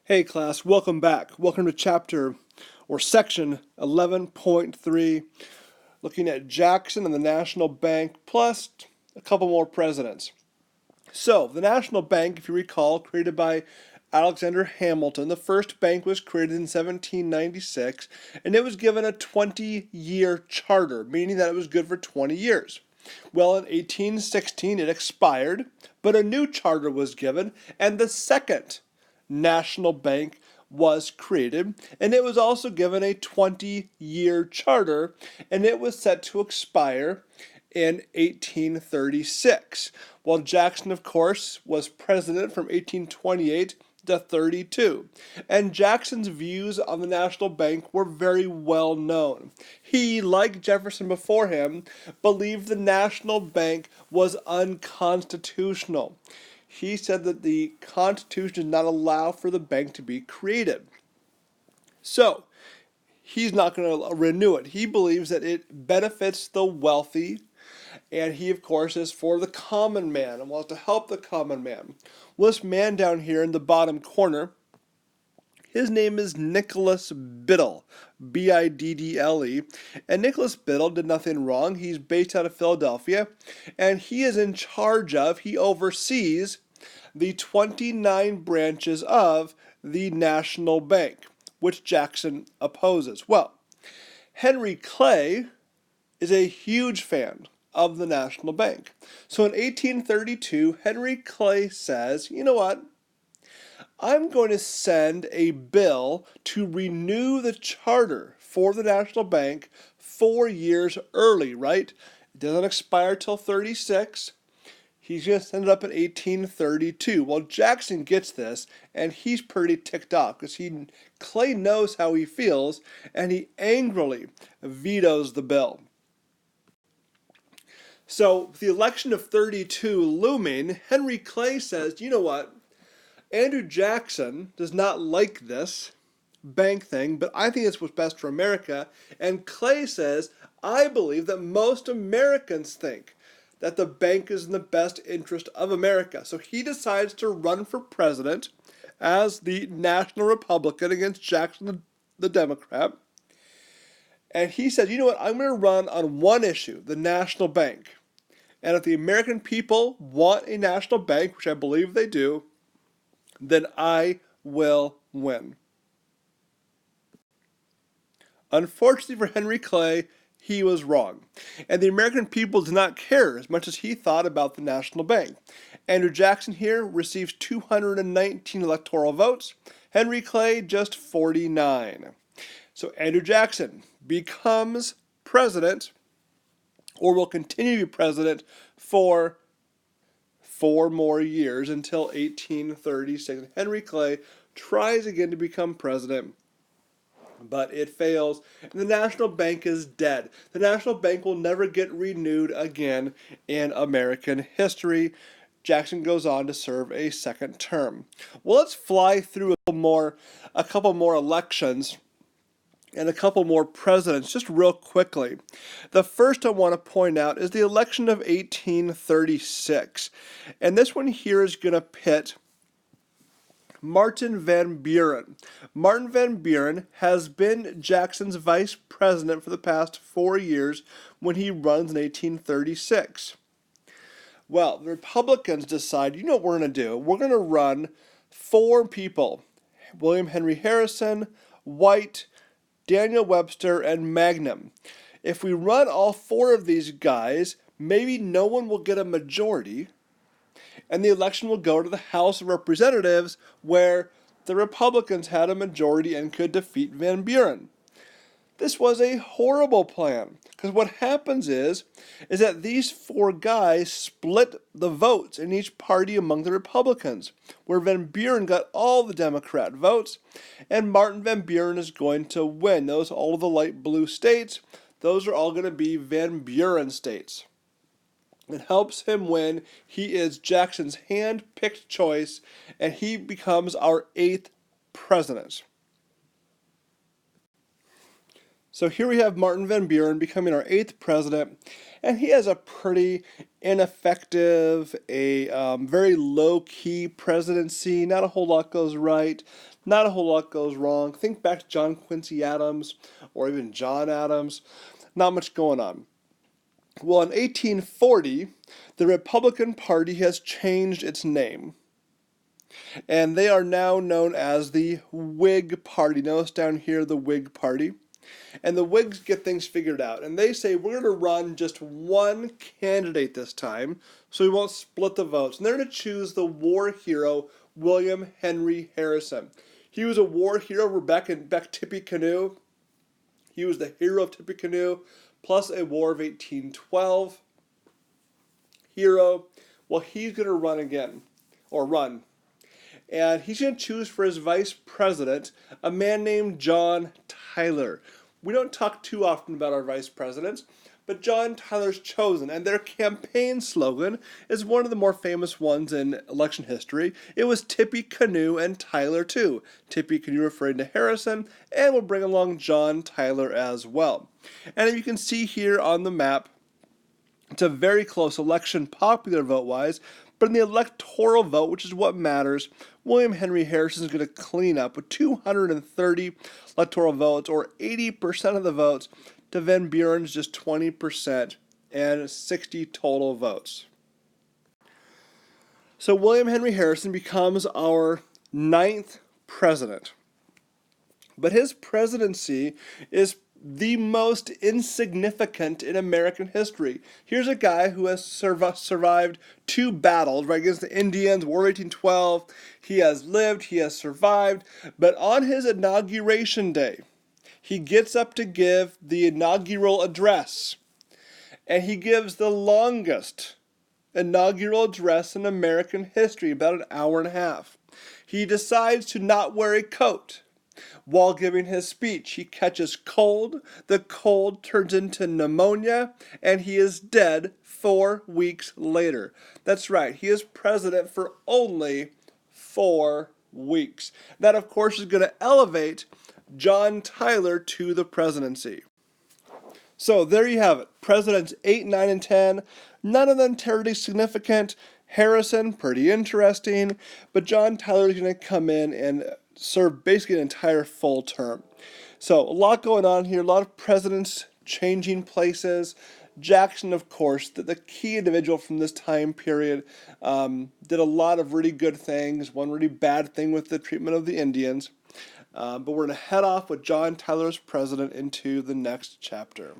Hey class, welcome back. Welcome to chapter or section 11.3, looking at Jackson and the National Bank plus a couple more presidents. So, the National Bank, if you recall, created by Alexander Hamilton. The first bank was created in 1796 and it was given a 20-year charter, meaning that it was good for 20 years. Well, in 1816 it expired, but a new charter was given and the second National Bank was created, and it was also given a 20-year charter, and it was set to expire in 1836. Well, Jackson, of course, was president from 1828 to 32, and Jackson's views on the National Bank were very well known. He, like Jefferson before him, believed the National Bank was unconstitutional. He said that the Constitution did not allow for the bank to be created. So, he's not going to renew it. He believes that it benefits the wealthy, and he, of course, is for the common man and wants to help the common man. Well, this man down here in the bottom corner, his name is Nicholas Biddle, Biddle, and Nicholas Biddle did nothing wrong. He's based out of Philadelphia, and he is in charge of, he oversees the 29 branches of the National Bank, which Jackson opposes. Well, Henry Clay is a huge fan of the National Bank. So in 1832, Henry Clay says, you know what? I'm going to send a bill to renew the charter for the National Bank 4 years early, right? It doesn't expire till 36. He's going to send it up in 1832. Well, Jackson gets this, and he's pretty ticked off because Clay knows how he feels, and he angrily vetoes the bill. So, with the election of 32 looming, Henry Clay says, you know what? Andrew Jackson does not like this bank thing, but I think it's what's best for America. And Clay says, I believe that most Americans think that the bank is in the best interest of America. So he decides to run for president as the National Republican against Jackson, the Democrat. And he said, you know what, I'm going to run on one issue, the National Bank. And if the American people want a national bank, which I believe they do, then I will win. Unfortunately for Henry Clay, he was wrong. And the American people did not care as much as he thought about the National Bank. Andrew Jackson here receives 219 electoral votes. Henry Clay just 49. So Andrew Jackson becomes president, or will continue to be president for 4 more years until 1836. Henry Clay tries again to become president, but it fails, and the National Bank is dead. The National Bank will never get renewed again in American history. Jackson goes on to serve a second term. Well, let's fly through a couple more elections and a couple more presidents just real quickly. The first I want to point out is the election of 1836. And this one here is going to pit Martin Van Buren. Martin Van Buren has been Jackson's vice president for the past 4 years when he runs in 1836. Well, the Republicans decide, you know what we're going to do? We're going to run 4 people. William Henry Harrison, White, Daniel Webster, and Magnum. If we run all 4 of these guys, maybe no one will get a majority, and the election will go to the House of Representatives, where the Republicans had a majority and could defeat Van Buren. This was a horrible plan, because what happens is that these 4 guys split the votes in each party among the Republicans, where Van Buren got all the Democrat votes, and Martin Van Buren is going to win. All of the light blue states, those are all going to be Van Buren states. It helps him win. He is Jackson's hand-picked choice, and he becomes our 8th president. So here we have Martin Van Buren becoming our 8th president, and he has a pretty ineffective, very low-key presidency. Not a whole lot goes right, not a whole lot goes wrong. Think back to John Quincy Adams or even John Adams. Not much going on. Well, in 1840, the Republican Party has changed its name, and they are now known as the Whig Party. Notice down here the Whig Party. And the Whigs get things figured out. And they say, we're going to run just one candidate this time, so we won't split the votes. And they're going to choose the war hero, William Henry Harrison. He was a war hero. We're back Tippecanoe. He was the hero of Tippecanoe, plus a War of 1812 hero. Well, he's going to run again, or run. And he's going to choose for his vice president a man named John Tyler. We don't talk too often about our vice presidents, but John Tyler's chosen, and their campaign slogan is one of the more famous ones in election history. It was Tippecanoe and Tyler too. Tippecanoe referring to Harrison, and we'll bring along John Tyler as well. And if you can see here on the map, it's a very close election, popular vote-wise, but in the electoral vote, which is what matters, William Henry Harrison is going to clean up with 230 electoral votes, or 80% of the votes, to Van Buren's just 20% and 60 total votes. So William Henry Harrison becomes our 9th president. But his presidency is the most insignificant in American history. Here's a guy who has survived 2 battles, right, against the Indians, War of 1812. He has lived, he has survived, but on his inauguration day, he gets up to give the inaugural address, and he gives the longest inaugural address in American history, about an hour and a half. He decides to not wear a coat. While giving his speech, he catches cold, the cold turns into pneumonia, and he is dead 4 weeks later. That's right, he is president for only 4 weeks. That, of course, is going to elevate John Tyler to the presidency. So there you have it. Presidents 8, 9, and 10. None of them terribly significant. Harrison, pretty interesting. But John Tyler is going to come in and serve basically an entire full term. So a lot going on here. A lot of presidents changing places. Jackson, of course, the key individual from this time period, did a lot of really good things. One really bad thing with the treatment of the Indians. But we're going to head off with John Tyler as president into the next chapter.